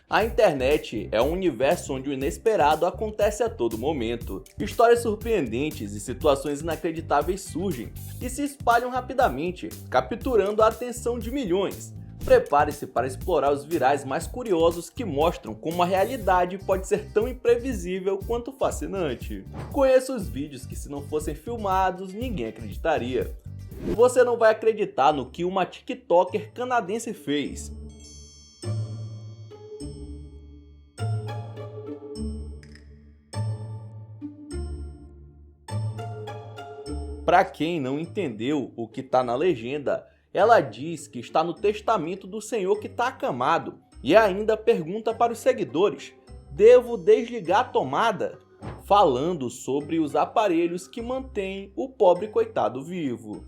A internet é um universo onde o inesperado acontece a todo momento. Histórias surpreendentes e situações inacreditáveis surgem e se espalham rapidamente, capturando a atenção de milhões. Prepare-se para explorar os virais mais curiosos que mostram como a realidade pode ser tão imprevisível quanto fascinante. Conheça os vídeos que, se não fossem filmados, ninguém acreditaria. Você não vai acreditar no que uma TikToker canadense fez. Para quem não entendeu o que está na legenda, ela diz que está no testamento do Senhor que está acamado e ainda pergunta para os seguidores: devo desligar a tomada? Falando sobre os aparelhos que mantêm o pobre coitado vivo.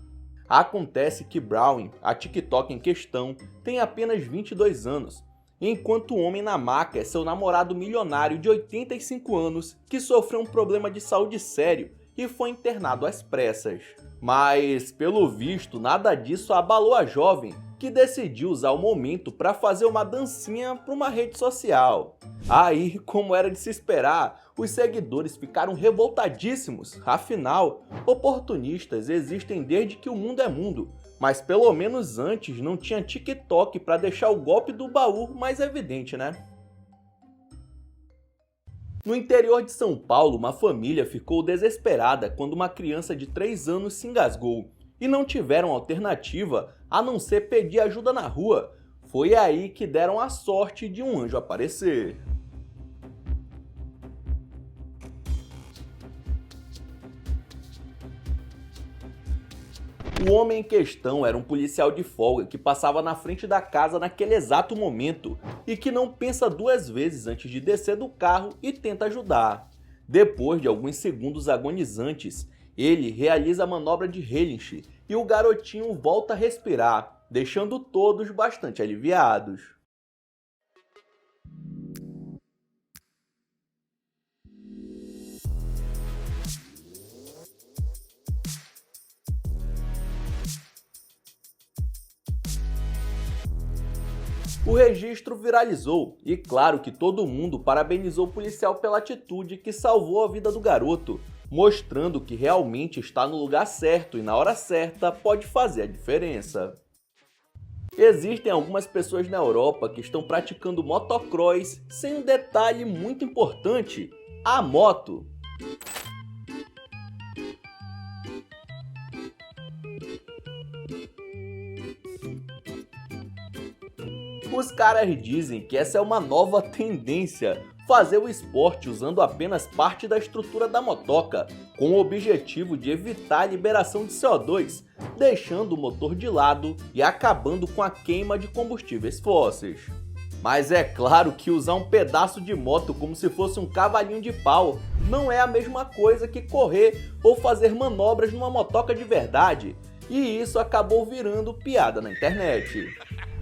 Acontece que Brown, a TikTok em questão, tem apenas 22 anos, enquanto o homem na maca é seu namorado milionário de 85 anos que sofreu um problema de saúde sério e foi internado às pressas. Mas, pelo visto, nada disso abalou a jovem, que decidiu usar o momento para fazer uma dancinha para uma rede social. Aí, como era de se esperar, os seguidores ficaram revoltadíssimos. Afinal, oportunistas existem desde que o mundo é mundo, mas pelo menos antes não tinha TikTok para deixar o golpe do baú mais evidente, né? No interior de São Paulo, uma família ficou desesperada quando uma criança de 3 anos se engasgou e não tiveram alternativa a não ser pedir ajuda na rua. Foi aí que deram a sorte de um anjo aparecer. O homem em questão era um policial de folga que passava na frente da casa naquele exato momento e que não pensa duas vezes antes de descer do carro e tenta ajudar. Depois de alguns segundos agonizantes, ele realiza a manobra de relinche e o garotinho volta a respirar, deixando todos bastante aliviados. O registro viralizou e claro que todo mundo parabenizou o policial pela atitude que salvou a vida do garoto, mostrando que realmente está no lugar certo e na hora certa pode fazer a diferença. Existem algumas pessoas na Europa que estão praticando motocross sem um detalhe muito importante: a moto. Os caras dizem que essa é uma nova tendência, fazer o esporte usando apenas parte da estrutura da motoca, com o objetivo de evitar a liberação de CO2, deixando o motor de lado e acabando com a queima de combustíveis fósseis. Mas é claro que usar um pedaço de moto como se fosse um cavalinho de pau não é a mesma coisa que correr ou fazer manobras numa motoca de verdade, e isso acabou virando piada na internet.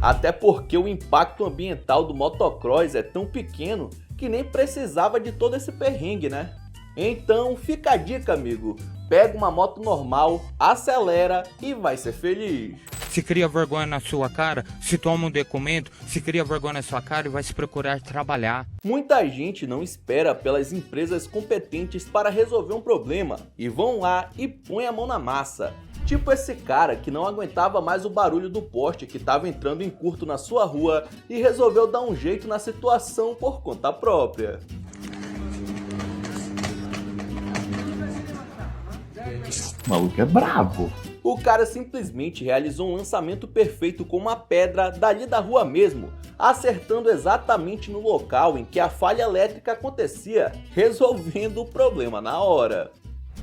Até porque o impacto ambiental do motocross é tão pequeno que nem precisava de todo esse perrengue, né? Então fica a dica, amigo. Pega uma moto normal, acelera e vai ser feliz. Se cria vergonha na sua cara, se toma um documento, se cria vergonha na sua cara e vai se procurar trabalhar. Muita gente não espera pelas empresas competentes para resolver um problema e vão lá e põe a mão na massa. Tipo esse cara que não aguentava mais o barulho do poste que estava entrando em curto na sua rua e resolveu dar um jeito na situação por conta própria. O maluco é brabo. O cara simplesmente realizou um lançamento perfeito com uma pedra dali da rua mesmo, acertando exatamente no local em que a falha elétrica acontecia, resolvendo o problema na hora.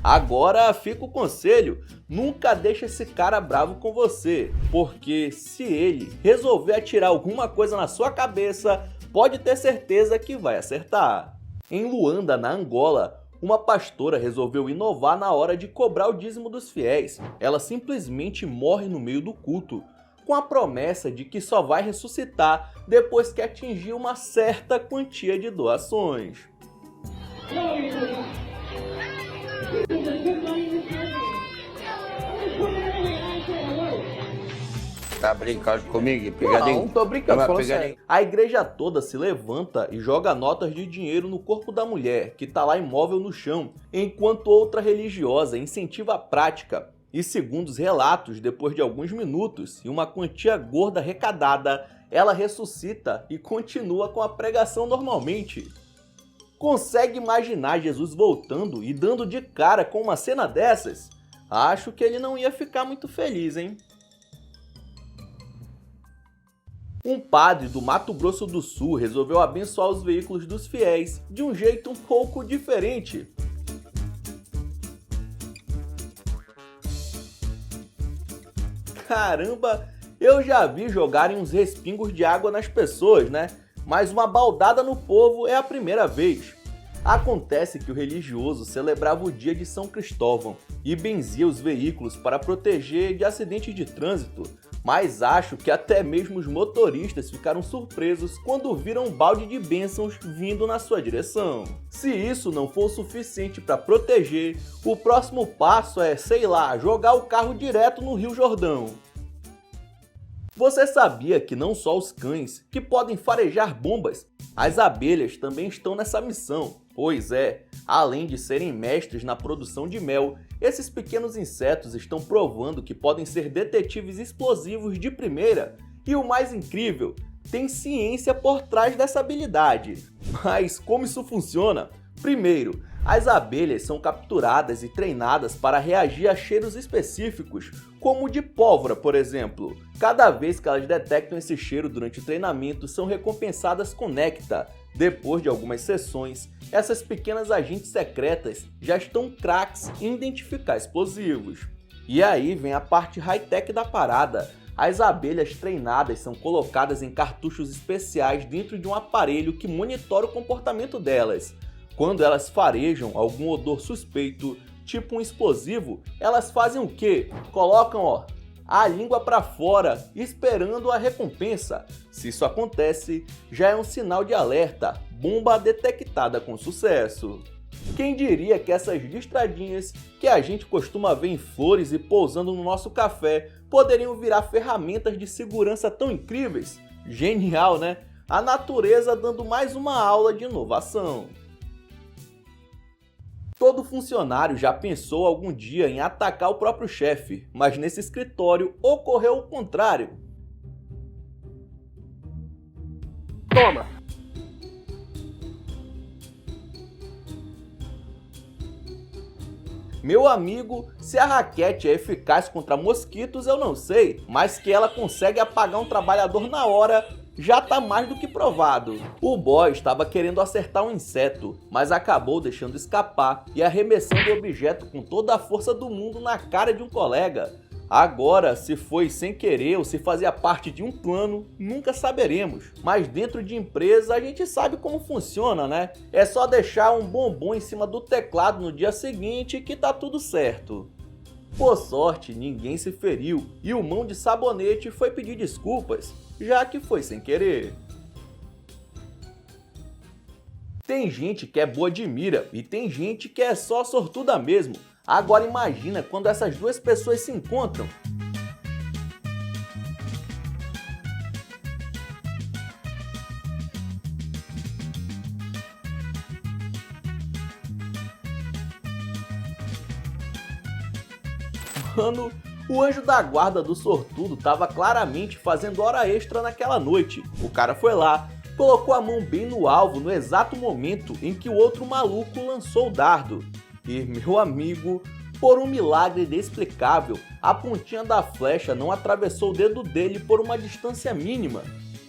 Agora fica o conselho, nunca deixe esse cara bravo com você, porque se ele resolver atirar alguma coisa na sua cabeça, pode ter certeza que vai acertar. Em Luanda, na Angola, uma pastora resolveu inovar na hora de cobrar o dízimo dos fiéis. Ela simplesmente morre no meio do culto, com a promessa de que só vai ressuscitar depois que atingir uma certa quantia de doações. Tá brincando comigo? Não, Pegadinho? não tô brincando, Não, falando pegadinho. sério. A igreja toda se levanta e joga notas de dinheiro no corpo da mulher, que tá lá imóvel no chão, enquanto outra religiosa incentiva a prática. E segundo os relatos, depois de alguns minutos e uma quantia gorda arrecadada, ela ressuscita e continua com a pregação normalmente. Consegue imaginar Jesus voltando e dando de cara com uma cena dessas? Acho que ele não ia ficar muito feliz, hein? Um padre do Mato Grosso do Sul resolveu abençoar os veículos dos fiéis de um jeito um pouco diferente. Caramba, eu já vi jogarem uns respingos de água nas pessoas, né? Mas uma baldada no povo é a primeira vez. Acontece que o religioso celebrava o dia de São Cristóvão e benzia os veículos para proteger de acidentes de trânsito, mas acho que até mesmo os motoristas ficaram surpresos quando viram um balde de bênçãos vindo na sua direção. Se isso não for o suficiente para proteger, o próximo passo é, sei lá, jogar o carro direto no Rio Jordão. Você sabia que não só os cães que podem farejar bombas, as abelhas também estão nessa missão? Pois é, além de serem mestres na produção de mel, esses pequenos insetos estão provando que podem ser detetives explosivos de primeira. E o mais incrível, tem ciência por trás dessa habilidade. Mas como isso funciona? Primeiro, as abelhas são capturadas e treinadas para reagir a cheiros específicos, como o de pólvora, por exemplo. Cada vez que elas detectam esse cheiro durante o treinamento, são recompensadas com néctar. Depois de algumas sessões, essas pequenas agentes secretas já estão craques em identificar explosivos. E aí vem a parte high-tech da parada. As abelhas treinadas são colocadas em cartuchos especiais dentro de um aparelho que monitora o comportamento delas. Quando elas farejam algum odor suspeito, tipo um explosivo, elas fazem o quê? Colocam, a língua para fora, esperando a recompensa. Se isso acontece, já é um sinal de alerta, bomba detectada com sucesso. Quem diria que essas listradinhas que a gente costuma ver em flores e pousando no nosso café poderiam virar ferramentas de segurança tão incríveis? Genial, né? A natureza dando mais uma aula de inovação. Todo funcionário já pensou algum dia em atacar o próprio chefe, mas nesse escritório ocorreu o contrário. Toma! Meu amigo, se a raquete é eficaz contra mosquitos eu não sei, mas que ela consegue apagar um trabalhador na hora já tá mais do que provado. O boy estava querendo acertar um inseto, mas acabou deixando escapar e arremessando o objeto com toda a força do mundo na cara de um colega. Agora, se foi sem querer ou se fazia parte de um plano, nunca saberemos. Mas dentro de empresa a gente sabe como funciona, né? É só deixar um bombom em cima do teclado no dia seguinte que tá tudo certo. Por sorte, ninguém se feriu e o mão de sabonete foi pedir desculpas, já que foi sem querer. Tem gente que é boa de mira e tem gente que é só sortuda mesmo. Agora imagina quando essas duas pessoas se encontram. Mano, o anjo da guarda do sortudo estava claramente fazendo hora extra naquela noite. O cara foi lá, colocou a mão bem no alvo no exato momento em que o outro maluco lançou o dardo. E, meu amigo, por um milagre inexplicável, a pontinha da flecha não atravessou o dedo dele por uma distância mínima.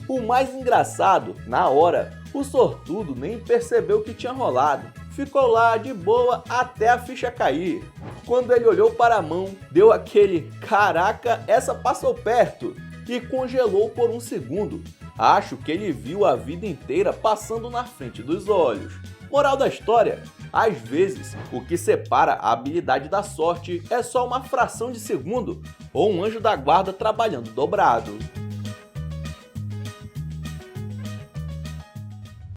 O mais engraçado, na hora, o sortudo nem percebeu o que tinha rolado. Ficou lá de boa até a ficha cair. Quando ele olhou para a mão, deu aquele "caraca, essa passou perto" e congelou por um segundo. Acho que ele viu a vida inteira passando na frente dos olhos. Moral da história: às vezes, o que separa a habilidade da sorte é só uma fração de segundo ou um anjo da guarda trabalhando dobrado.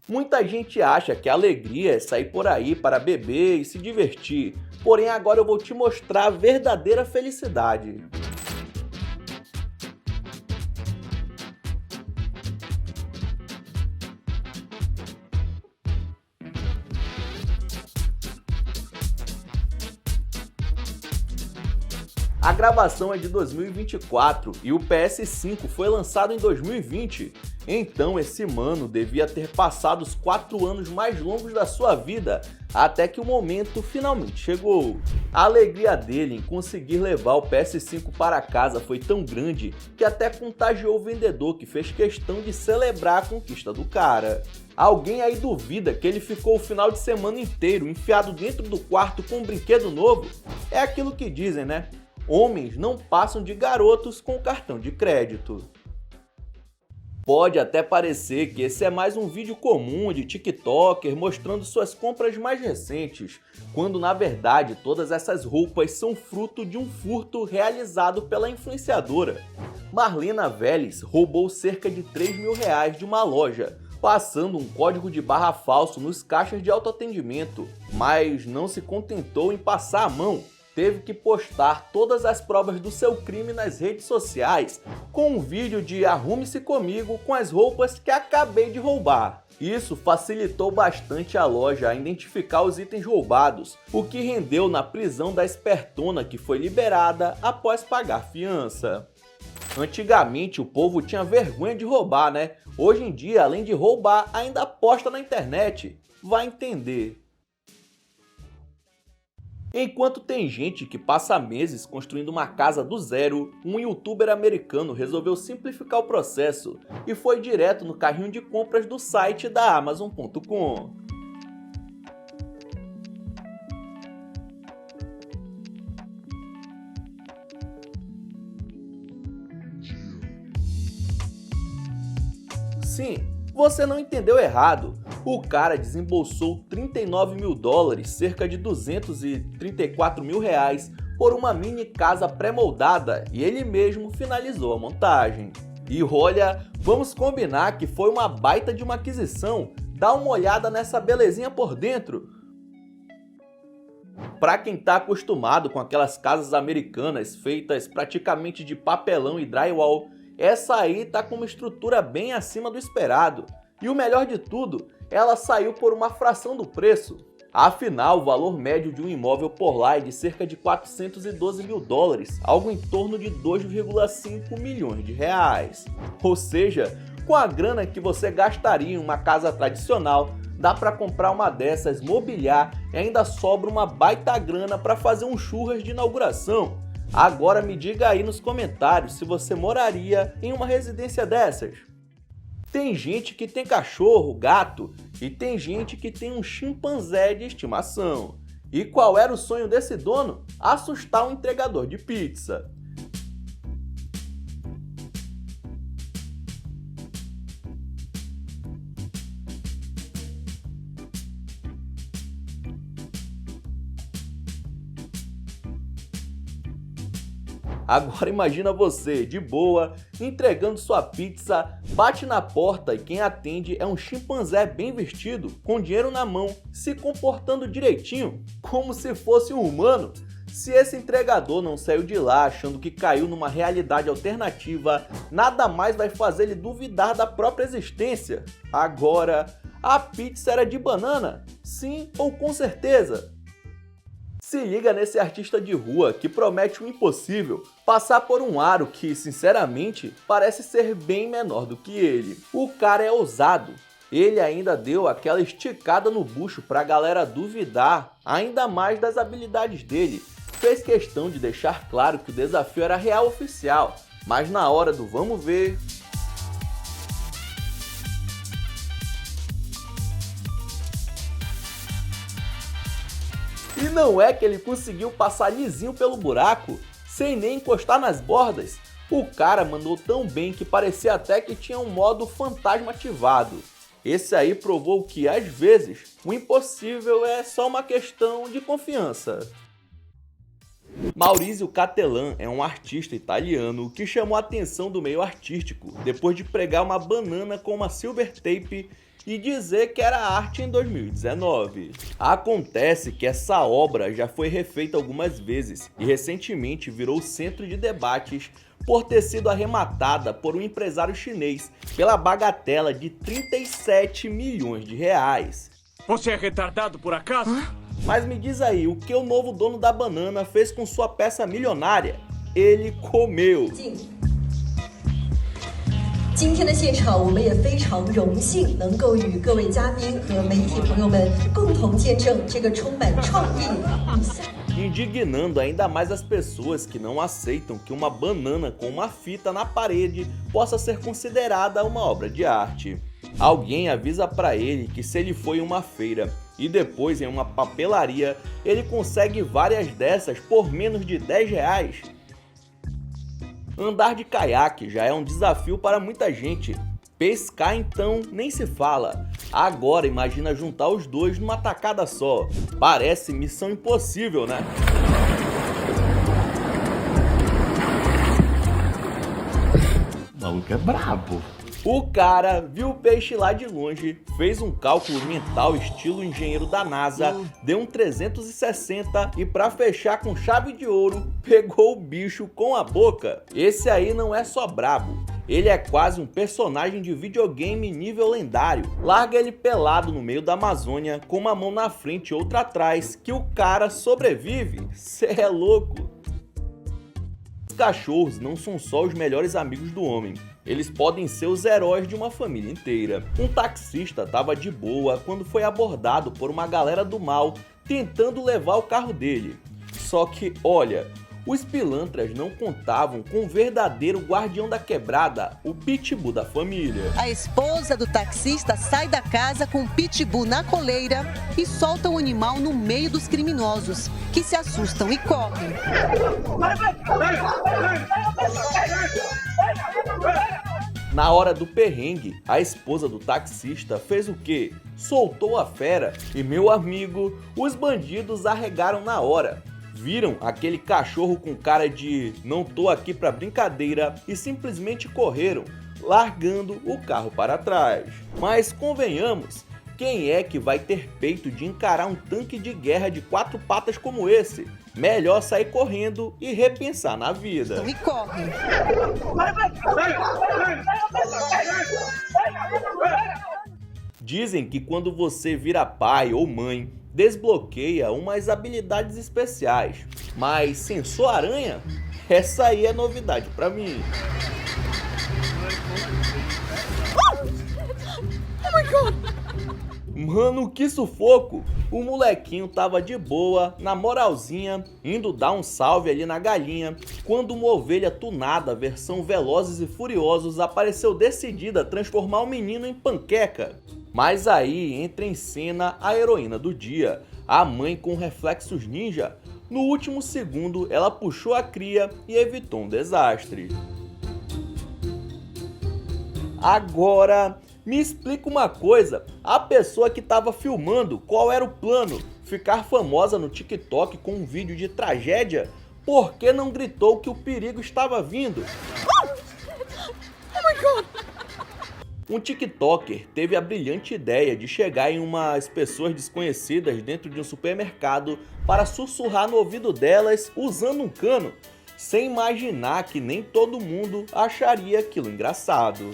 Muita gente acha que a alegria é sair por aí para beber e se divertir, porém agora eu vou te mostrar a verdadeira felicidade. A gravação é de 2024 e o PS5 foi lançado em 2020. Então esse mano devia ter passado os 4 anos mais longos da sua vida, até que o momento finalmente chegou. A alegria dele em conseguir levar o PS5 para casa foi tão grande que até contagiou o vendedor, que fez questão de celebrar a conquista do cara. Alguém aí duvida que ele ficou o final de semana inteiro enfiado dentro do quarto com um brinquedo novo? É aquilo que dizem, né? Homens não passam de garotos com cartão de crédito. Pode até parecer que esse é mais um vídeo comum de TikToker mostrando suas compras mais recentes, quando na verdade todas essas roupas são fruto de um furto realizado pela influenciadora. Marlena Vélez roubou cerca de R$3.000 de uma loja, passando um código de barra falso nos caixas de autoatendimento, mas não se contentou em passar a mão. Teve que postar todas as provas do seu crime nas redes sociais, com um vídeo de "arrume-se comigo com as roupas que acabei de roubar". Isso facilitou bastante a loja a identificar os itens roubados, o que rendeu na prisão da espertona, que foi liberada após pagar fiança. Antigamente o povo tinha vergonha de roubar, né? Hoje em dia, além de roubar, ainda posta na internet. Vai entender. Enquanto tem gente que passa meses construindo uma casa do zero, um youtuber americano resolveu simplificar o processo e foi direto no carrinho de compras do site da Amazon.com. Sim, você não entendeu errado. O cara desembolsou $39 mil, cerca de R$234 mil, por uma mini casa pré-moldada e ele mesmo finalizou a montagem. E olha, vamos combinar que foi uma baita de uma aquisição. Dá uma olhada nessa belezinha por dentro. Para quem tá acostumado com aquelas casas americanas feitas praticamente de papelão e drywall, essa aí tá com uma estrutura bem acima do esperado. E o melhor de tudo, ela saiu por uma fração do preço. Afinal, o valor médio de um imóvel por lá é de cerca de $412 mil, algo em torno de R$2,5 milhões. Ou seja, com a grana que você gastaria em uma casa tradicional, dá para comprar uma dessas, mobiliar e ainda sobra uma baita grana para fazer um churras de inauguração. Agora me diga aí nos comentários se você moraria em uma residência dessas. Tem gente que tem cachorro, gato e tem gente que tem um chimpanzé de estimação. E qual era o sonho desse dono? Assustar um entregador de pizza. Agora imagina você, de boa, entregando sua pizza, bate na porta e quem atende é um chimpanzé bem vestido, com dinheiro na mão, se comportando direitinho, como se fosse um humano. Se esse entregador não saiu de lá achando que caiu numa realidade alternativa, nada mais vai fazer ele duvidar da própria existência. Agora, a pizza era de banana? Sim ou com certeza? Se liga nesse artista de rua que promete o impossível, passar por um aro que, sinceramente, parece ser bem menor do que ele. O cara é ousado. Ele ainda deu aquela esticada no bucho pra galera duvidar ainda mais das habilidades dele. Fez questão de deixar claro que o desafio era real oficial, mas na hora do vamos ver... E não é que ele conseguiu passar lisinho pelo buraco, sem nem encostar nas bordas. O cara mandou tão bem que parecia até que tinha um modo fantasma ativado. Esse aí provou que, às vezes, o impossível é só uma questão de confiança. Maurizio Cattelan é um artista italiano que chamou a atenção do meio artístico depois de pregar uma banana com uma silver tape e dizer que era arte em 2019. Acontece que essa obra já foi refeita algumas vezes e recentemente virou centro de debates por ter sido arrematada por um empresário chinês pela bagatela de R$37 milhões. Você é retardado por acaso? Mas me diz aí, o que o novo dono da banana fez com sua peça milionária? ele comeu. 今天的现场，我们也非常荣幸能够与各位嘉宾和媒体朋友们共同见证这个充满创意。 indignando ainda mais as pessoas que não aceitam que uma banana com uma fita na parede possa ser considerada uma obra de arte. Alguém avisa para ele que se ele foi em uma feira e depois em uma papelaria, ele consegue várias dessas por menos de R$10. Andar de caiaque já é um desafio para muita gente. Pescar então nem se fala. Agora imagina juntar os dois numa tacada só. Parece missão impossível, né? O maluco é brabo. O cara viu o peixe lá de longe, fez um cálculo mental estilo engenheiro da NASA, deu um 360 e pra fechar com chave de ouro, pegou o bicho com a boca. Esse aí não é só brabo. Ele é quase um personagem de videogame nível lendário. Larga ele pelado no meio da Amazônia, com uma mão na frente e outra atrás, que o cara sobrevive. Cê é louco. Os cachorros não são só os melhores amigos do homem. Eles podem ser os heróis de uma família inteira. Um taxista estava de boa quando foi abordado por uma galera do mal tentando levar o carro dele. Só que, olha, os pilantras não contavam com o verdadeiro guardião da quebrada, o pitbull da família. A esposa do taxista sai da casa com o pitbull na coleira e solta o animal no meio dos criminosos, que se assustam e correm. Na hora do perrengue, a esposa do taxista fez o quê? Soltou a fera e, meu amigo, os bandidos arregaram na hora. Viram aquele cachorro com cara de não tô aqui pra brincadeira e simplesmente correram, largando o carro para trás. Mas convenhamos, quem é que vai ter peito de encarar um tanque de guerra de 4 patas como esse? Melhor sair correndo e repensar na vida. E correm. Dizem que quando você vira pai ou mãe, desbloqueia umas habilidades especiais. Mas sensor aranha? Essa aí é novidade pra mim. Oh my God! Mano, que sufoco! O molequinho tava de boa, na moralzinha, indo dar um salve ali na galinha, quando uma ovelha tunada, versão Velozes e Furiosos, apareceu decidida a transformar o menino em panqueca. Mas aí entra em cena a heroína do dia, a mãe com reflexos ninja. No último segundo, ela puxou a cria e evitou um desastre. Agora, me explica uma coisa, a pessoa que estava filmando, qual era o plano? Ficar famosa no TikTok com um vídeo de tragédia? Por que não gritou que o perigo estava vindo? Oh my God! Um TikToker teve a brilhante ideia de chegar em umas pessoas desconhecidas dentro de um supermercado para sussurrar no ouvido delas usando um cano, sem imaginar que nem todo mundo acharia aquilo engraçado.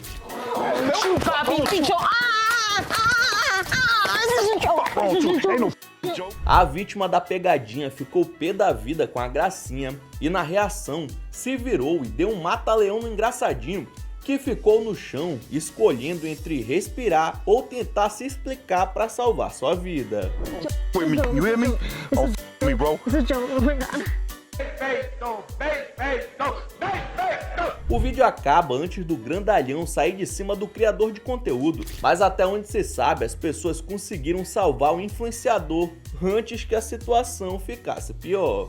A vítima da pegadinha ficou pé da vida com a gracinha e na reação se virou e deu um mata-leão no engraçadinho, que ficou no chão escolhendo entre respirar ou tentar se explicar para salvar sua vida. O vídeo acaba antes do grandalhão sair de cima do criador de conteúdo, mas até onde se sabe as pessoas conseguiram salvar o influenciador antes que a situação ficasse pior.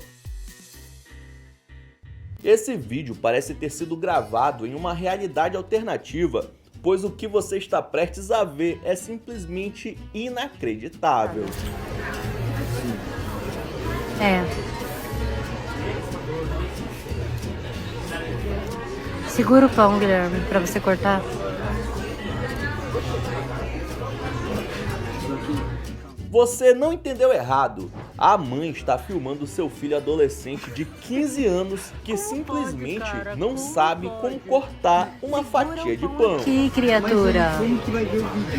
Esse vídeo parece ter sido gravado em uma realidade alternativa, pois o que você está prestes a ver é simplesmente inacreditável. Segura o pão, Guilherme, pra você cortar. Você não entendeu errado. A mãe está filmando seu filho adolescente de 15 anos que simplesmente não sabe como cortar uma fatia de pão. Que criatura.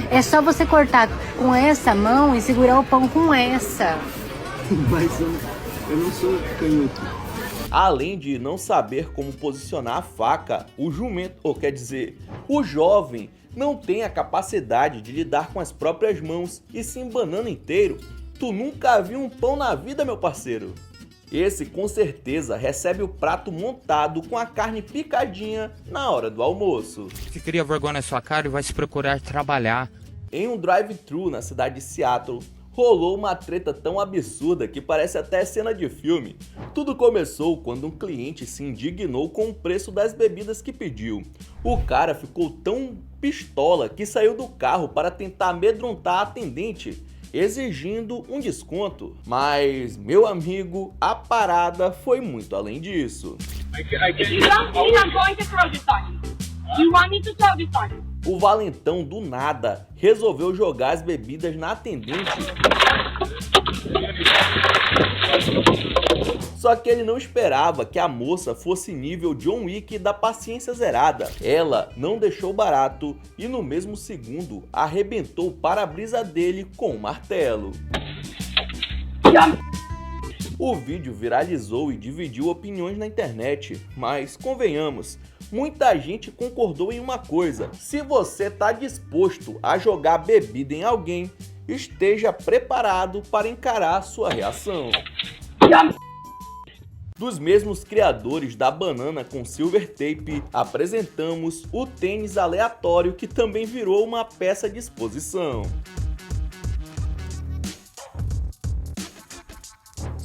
É só você cortar com essa mão e segurar o pão com essa. Mas eu não sou canhoto. Além de não saber como posicionar a faca, o jovem não tem a capacidade de lidar com as próprias mãos e se embanando inteiro. Tu nunca viu um pão na vida, meu parceiro? Esse com certeza recebe o prato montado com a carne picadinha na hora do almoço. Se cria vergonha na sua cara e vai se procurar trabalhar. Em um drive-thru na cidade de Seattle, rolou uma treta tão absurda que parece até cena de filme. Tudo começou quando um cliente se indignou com o preço das bebidas que pediu. O cara ficou tão pistola que saiu do carro para tentar amedrontar a atendente, exigindo um desconto. Mas, meu amigo, a parada foi muito além disso. O valentão do nada resolveu jogar as bebidas na atendente. Só que ele não esperava que a moça fosse nível John Wick da paciência zerada. Ela não deixou barato e no mesmo segundo arrebentou o para-brisa dele com um martelo. O vídeo viralizou e dividiu opiniões na internet, mas convenhamos, muita gente concordou em uma coisa: se você tá disposto a jogar bebida em alguém, esteja preparado para encarar sua reação. Dos mesmos criadores da banana com silver tape, apresentamos o tênis aleatório, que também virou uma peça de exposição.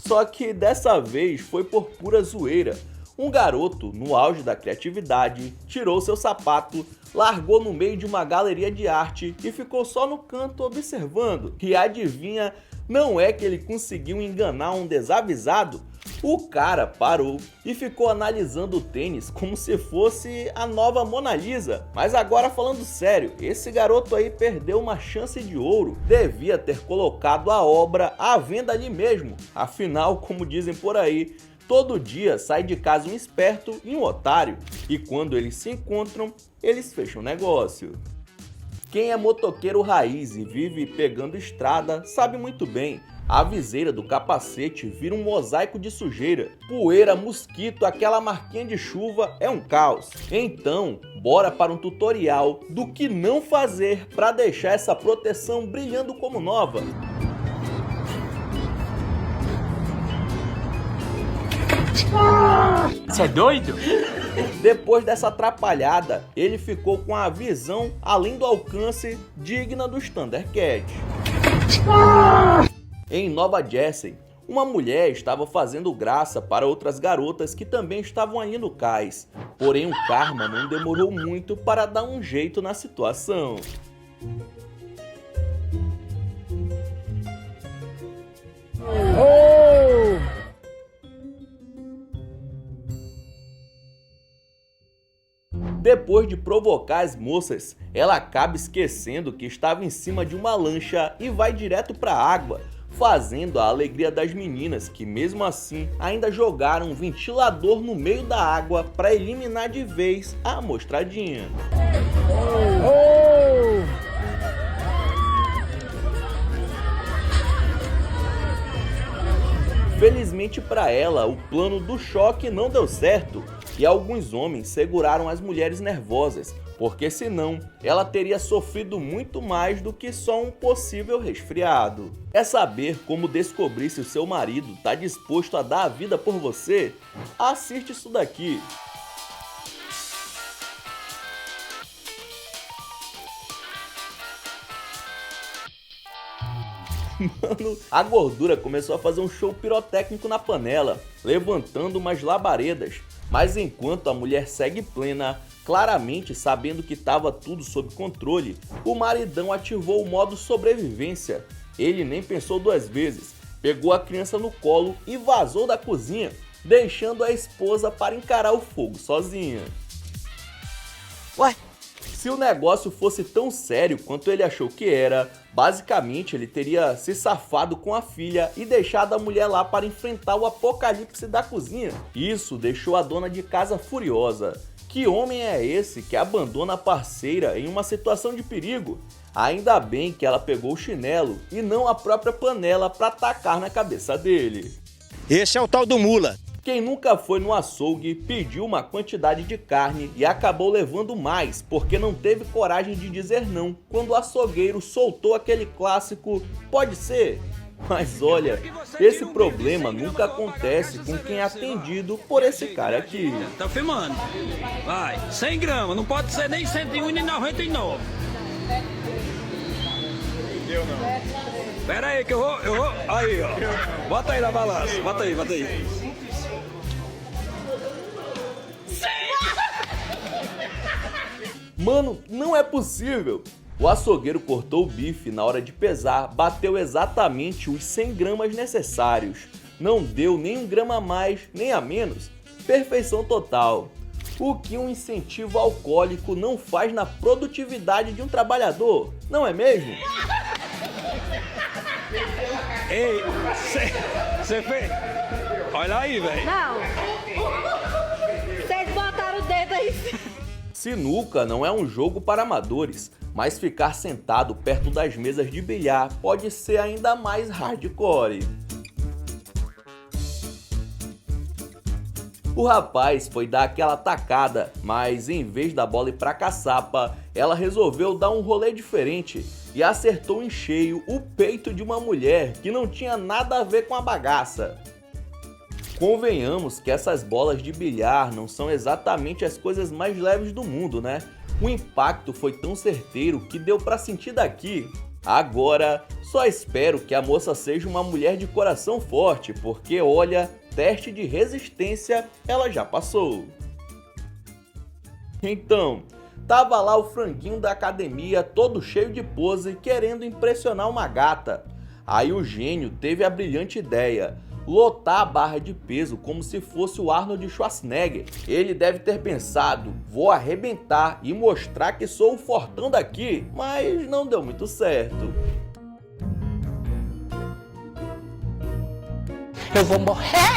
Só que dessa vez foi por pura zoeira. Um garoto, no auge da criatividade, tirou seu sapato, largou no meio de uma galeria de arte e ficou só no canto observando. E adivinha, não é que ele conseguiu enganar um desavisado? O cara parou e ficou analisando o tênis como se fosse a nova Mona Lisa. Mas agora falando sério, esse garoto aí perdeu uma chance de ouro. Devia ter colocado a obra à venda ali mesmo. Afinal, como dizem por aí, todo dia sai de casa um esperto e um otário. E quando eles se encontram, eles fecham negócio. Quem é motoqueiro raiz e vive pegando estrada sabe muito bem. A viseira do capacete vira um mosaico de sujeira. Poeira, mosquito, aquela marquinha de chuva é um caos. Então, bora para um tutorial do que não fazer para deixar essa proteção brilhando como nova. Você é doido? Depois dessa atrapalhada, ele ficou com a visão além do alcance digna dos Thundercats. Em Nova Jersey, uma mulher estava fazendo graça para outras garotas que também estavam ali no cais. Porém, o karma não demorou muito para dar um jeito na situação. Depois de provocar as moças, ela acaba esquecendo que estava em cima de uma lancha e vai direto para a água, fazendo a alegria das meninas, que mesmo assim ainda jogaram um ventilador no meio da água para eliminar de vez a amostradinha. Felizmente para ela, o plano do choque não deu certo e alguns homens seguraram as mulheres nervosas, porque senão ela teria sofrido muito mais do que só um possível resfriado. Quer saber como descobrir se o seu marido está disposto a dar a vida por você? Assiste isso daqui. Mano, a gordura começou a fazer um show pirotécnico na panela, levantando umas labaredas. Mas enquanto a mulher segue plena, claramente sabendo que estava tudo sob controle, o maridão ativou o modo sobrevivência. Ele nem pensou duas vezes, pegou a criança no colo e vazou da cozinha, deixando a esposa para encarar o fogo sozinha. Ué? Se o negócio fosse tão sério quanto ele achou que era, basicamente ele teria se safado com a filha e deixado a mulher lá para enfrentar o apocalipse da cozinha. Isso deixou a dona de casa furiosa. Que homem é esse que abandona a parceira em uma situação de perigo? Ainda bem que ela pegou o chinelo e não a própria panela para tacar na cabeça dele. Esse é o tal do mula. Quem nunca foi no açougue pediu uma quantidade de carne e acabou levando mais porque não teve coragem de dizer não quando o açougueiro soltou aquele clássico "pode ser". Mas olha, esse problema nunca acontece com quem é atendido por esse cara aqui. Tá filmando. Vai, 100 gramas, não pode ser nem 101 nem 99. Pera aí que eu vou, aí ó, bota aí na balança, bota aí. Mano, não é possível! O açougueiro cortou o bife na hora de pesar, bateu exatamente os 100 gramas necessários. Não deu nem 1 grama a mais, nem a menos. Perfeição total. O que um incentivo alcoólico não faz na produtividade de um trabalhador, não é mesmo? Ei, você fez? Olha aí, velho. Não. Vocês botaram o dedo aí. Sinuca não é um jogo para amadores, mas ficar sentado perto das mesas de bilhar pode ser ainda mais hardcore. O rapaz foi dar aquela tacada, mas em vez da bola ir pra caçapa, ela resolveu dar um rolê diferente e acertou em cheio o peito de uma mulher que não tinha nada a ver com a bagaça. Convenhamos que essas bolas de bilhar não são exatamente as coisas mais leves do mundo, né? O impacto foi tão certeiro que deu pra sentir daqui. Agora, só espero que a moça seja uma mulher de coração forte, porque olha, teste de resistência ela já passou. Então, tava lá o franguinho da academia todo cheio de pose querendo impressionar uma gata. Aí o gênio teve a brilhante ideia: lotar a barra de peso como se fosse o Arnold Schwarzenegger. Ele deve ter pensado, vou arrebentar e mostrar que sou o fortão daqui, mas não deu muito certo. Eu vou morrer!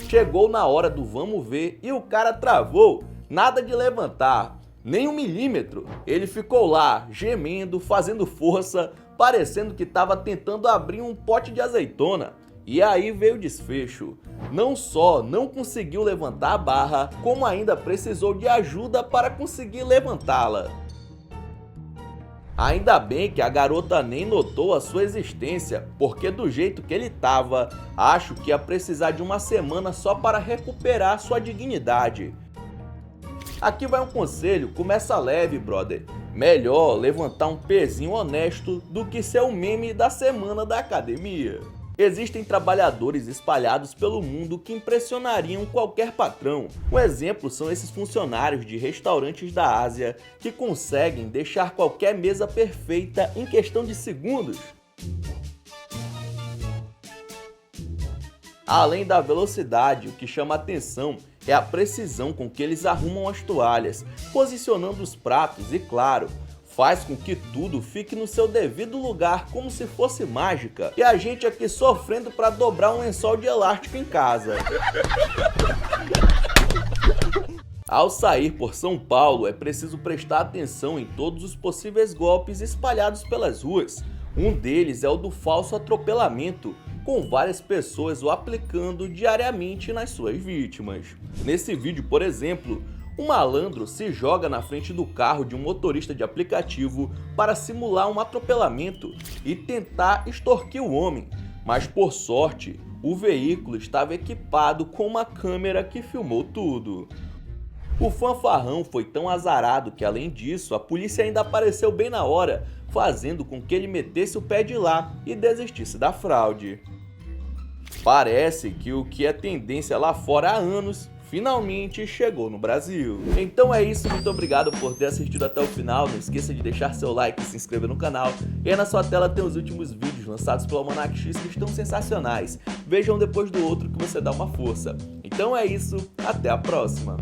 Chegou na hora do vamos ver e o cara travou, nada de levantar, nem 1 milímetro. Ele ficou lá, gemendo, fazendo força, parecendo que estava tentando abrir um pote de azeitona. E aí veio o desfecho. Não só não conseguiu levantar a barra, como ainda precisou de ajuda para conseguir levantá-la. Ainda bem que a garota nem notou a sua existência, porque do jeito que ele tava, acho que ia precisar de 1 semana só para recuperar sua dignidade. Aqui vai um conselho, começa leve, brother. Melhor levantar um pezinho honesto do que ser o meme da semana da academia. Existem trabalhadores espalhados pelo mundo que impressionariam qualquer patrão. Um exemplo são esses funcionários de restaurantes da Ásia que conseguem deixar qualquer mesa perfeita em questão de segundos. Além da velocidade, o que chama atenção é a precisão com que eles arrumam as toalhas, posicionando os pratos e, claro, faz com que tudo fique no seu devido lugar como se fosse mágica. E a gente aqui sofrendo para dobrar um lençol de elástico em casa. Ao sair por São Paulo, é preciso prestar atenção em todos os possíveis golpes espalhados pelas ruas. Um deles é o do falso atropelamento, com várias pessoas o aplicando diariamente nas suas vítimas. Nesse vídeo, por exemplo, um malandro se joga na frente do carro de um motorista de aplicativo para simular um atropelamento e tentar extorquir o homem, mas por sorte, o veículo estava equipado com uma câmera que filmou tudo. O fanfarrão foi tão azarado que, além disso, a polícia ainda apareceu bem na hora, fazendo com que ele metesse o pé de lá e desistisse da fraude. Parece que o que é tendência lá fora há anos finalmente chegou no Brasil. Então é isso, muito obrigado por ter assistido até o final. Não esqueça de deixar seu like e se inscrever no canal. E aí na sua tela tem os últimos vídeos lançados pelo Almanac X que estão sensacionais. Vejam um depois do outro que você dá uma força. Então é isso, até a próxima!